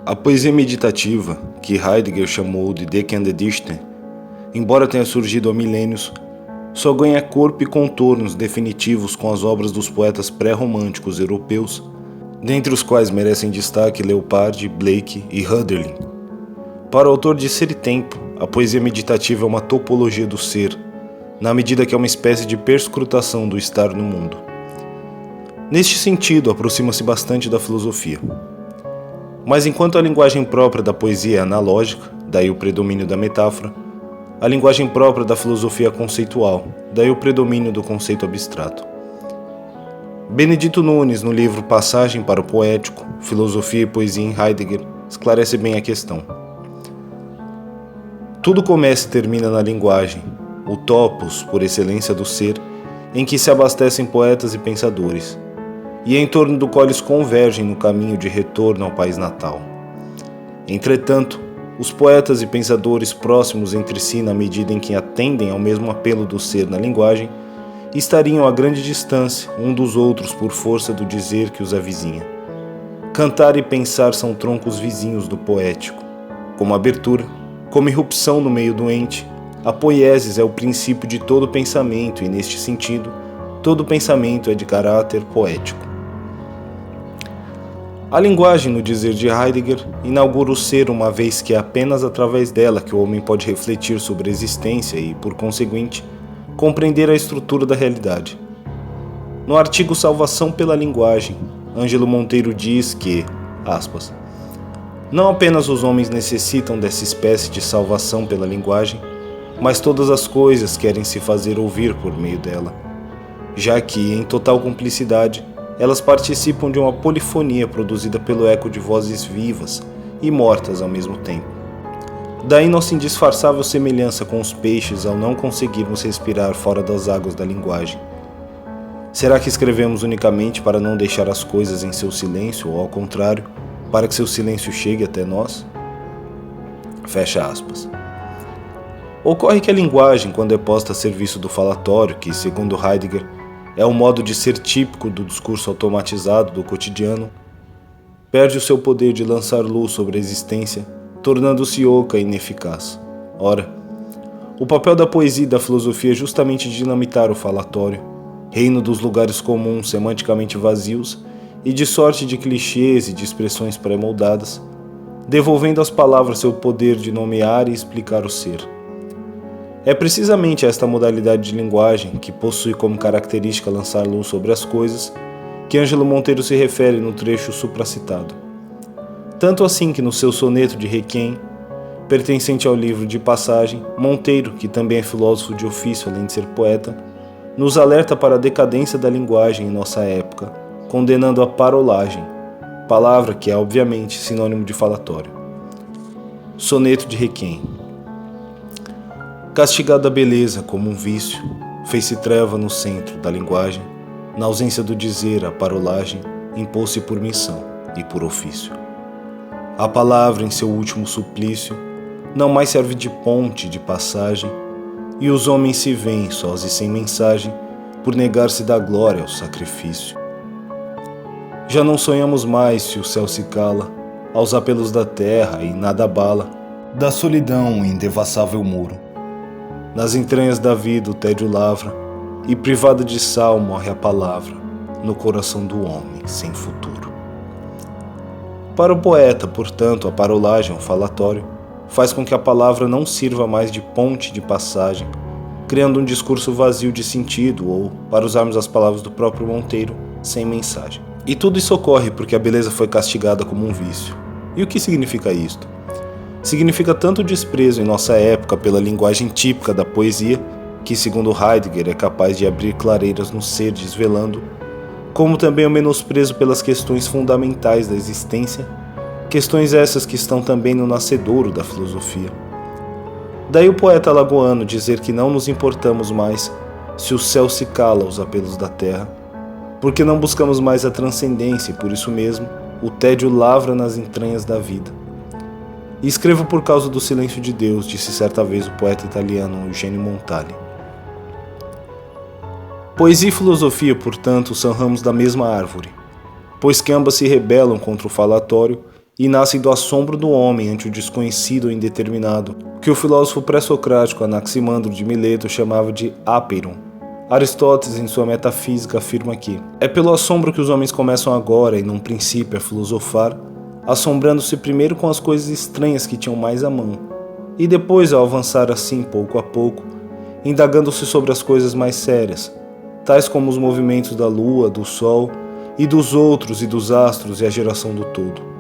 A poesia meditativa, que Heidegger chamou de Denken und Dichten, embora tenha surgido há milênios, só ganha corpo e contornos definitivos com as obras dos poetas pré-românticos europeus, dentre os quais merecem destaque Leopardi, Blake e Hölderlin. Para o autor de Ser e Tempo, a poesia meditativa é uma topologia do ser, na medida que é uma espécie de perscrutação do estar no mundo. Neste sentido, aproxima-se bastante da filosofia. Mas enquanto a linguagem própria da poesia é analógica, daí o predomínio da metáfora, a linguagem própria da filosofia é conceitual, daí o predomínio do conceito abstrato. Benedito Nunes, no livro Passagem para o Poético, Filosofia e Poesia em Heidegger, esclarece bem a questão. Tudo começa e termina na linguagem, o topos, por excelência do ser, em que se abastecem poetas e pensadores, e em torno do qual eles convergem no caminho de retorno ao país natal. Entretanto, os poetas e pensadores próximos entre si na medida em que atendem ao mesmo apelo do ser na linguagem, estariam a grande distância um dos outros por força do dizer que os avizinha. Cantar e pensar são troncos vizinhos do poético. Como abertura, como irrupção no meio doente, a poiesis é o princípio de todo pensamento e, neste sentido, todo pensamento é de caráter poético. A linguagem, no dizer de Heidegger, inaugura o ser uma vez que é apenas através dela que o homem pode refletir sobre a existência e, por conseguinte, compreender a estrutura da realidade. No artigo Salvação pela Linguagem, Ângelo Monteiro diz que, aspas, não apenas os homens necessitam dessa espécie de salvação pela linguagem, mas todas as coisas querem se fazer ouvir por meio dela, já que, em total cumplicidade, elas participam de uma polifonia produzida pelo eco de vozes vivas e mortas ao mesmo tempo. Daí nossa indisfarçável semelhança com os peixes ao não conseguirmos respirar fora das águas da linguagem. Será que escrevemos unicamente para não deixar as coisas em seu silêncio ou, ao contrário, para que seu silêncio chegue até nós? Fecha aspas. Ocorre que a linguagem, quando é posta a serviço do falatório, que, segundo Heidegger, é o modo de ser típico do discurso automatizado do cotidiano, perde o seu poder de lançar luz sobre a existência, tornando-se oca e ineficaz. Ora, o papel da poesia e da filosofia é justamente dinamitar o falatório, reino dos lugares comuns semanticamente vazios e de sorte de clichês e de expressões pré-moldadas, devolvendo às palavras seu poder de nomear e explicar o ser. É precisamente esta modalidade de linguagem, que possui como característica lançar luz sobre as coisas, que Ângelo Monteiro se refere no trecho supracitado. Tanto assim que no seu soneto de Requiem, pertencente ao livro de Passagem, Monteiro, que também é filósofo de ofício além de ser poeta, nos alerta para a decadência da linguagem em nossa época, condenando a parolagem, palavra que é obviamente sinônimo de falatório. Soneto de Requiem. Castigada a beleza como um vício, fez-se treva no centro da linguagem, na ausência do dizer, a parolagem impôs-se por missão e por ofício. A palavra, em seu último suplício, não mais serve de ponte, de passagem, e os homens se veem sós e sem mensagem, por negar-se da glória ao sacrifício. Já não sonhamos mais se o céu se cala, aos apelos da terra e nada abala, da solidão o indevassável muro. Nas entranhas da vida o tédio lavra, e privada de sal morre a palavra, no coração do homem sem futuro. Para o poeta, portanto, a parolagem, o falatório, faz com que a palavra não sirva mais de ponte de passagem, criando um discurso vazio de sentido ou, para usarmos as palavras do próprio Monteiro, sem mensagem. E tudo isso ocorre porque a beleza foi castigada como um vício. E o que significa isto? Significa tanto o desprezo em nossa época pela linguagem típica da poesia, que, segundo Heidegger, é capaz de abrir clareiras no ser desvelando, como também o menosprezo pelas questões fundamentais da existência, questões essas que estão também no nascedouro da filosofia. Daí o poeta alagoano dizer que não nos importamos mais se o céu se cala aos apelos da terra, porque não buscamos mais a transcendência e, por isso mesmo, o tédio lavra nas entranhas da vida. E escrevo por causa do silêncio de Deus, disse certa vez o poeta italiano Eugenio Montale. Poesia e filosofia, portanto, são ramos da mesma árvore, pois que ambas se rebelam contra o falatório e nascem do assombro do homem ante o desconhecido ou indeterminado, que o filósofo pré-socrático Anaximandro de Mileto chamava de apeiron. Aristóteles, em sua Metafísica, afirma que é pelo assombro que os homens começam agora e, num princípio, a filosofar, assombrando-se primeiro com as coisas estranhas que tinham mais à mão, e depois, ao avançar assim, pouco a pouco, indagando-se sobre as coisas mais sérias, tais como os movimentos da lua, do sol, e dos outros e dos astros e a geração do todo.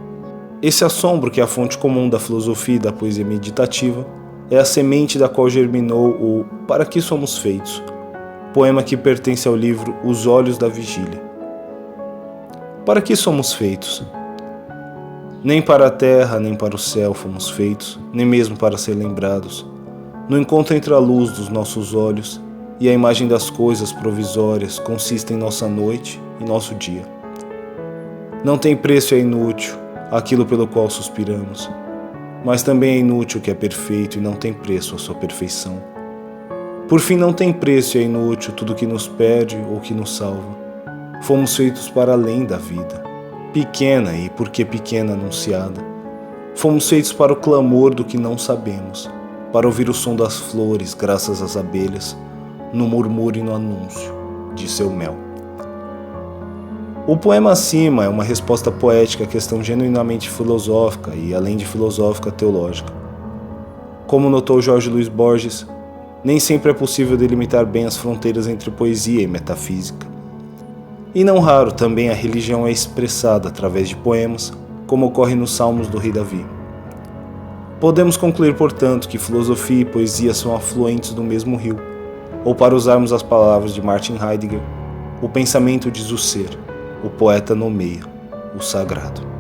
Esse assombro, que é a fonte comum da filosofia e da poesia meditativa, é a semente da qual germinou o Para que somos feitos, poema que pertence ao livro Os Olhos da Vigília. Para que somos feitos? Nem para a terra, nem para o céu fomos feitos, nem mesmo para ser lembrados. No encontro entre a luz dos nossos olhos e a imagem das coisas provisórias consiste em nossa noite e nosso dia. Não tem preço e é inútil aquilo pelo qual suspiramos, mas também é inútil o que é perfeito e não tem preço a sua perfeição. Por fim, não tem preço e é inútil tudo que nos perde ou que nos salva. Fomos feitos para além da vida, pequena e por que pequena anunciada. Fomos feitos para o clamor do que não sabemos, para ouvir o som das flores graças às abelhas, no murmúrio e no anúncio de seu mel. O poema acima é uma resposta poética à questão genuinamente filosófica e, além de filosófica, teológica. Como notou Jorge Luiz Borges, nem sempre é possível delimitar bem as fronteiras entre poesia e metafísica. E não raro também a religião é expressada através de poemas, como ocorre nos Salmos do rei Davi. Podemos concluir, portanto, que filosofia e poesia são afluentes do mesmo rio, ou, para usarmos as palavras de Martin Heidegger, o pensamento diz o ser, o poeta nomeia o sagrado.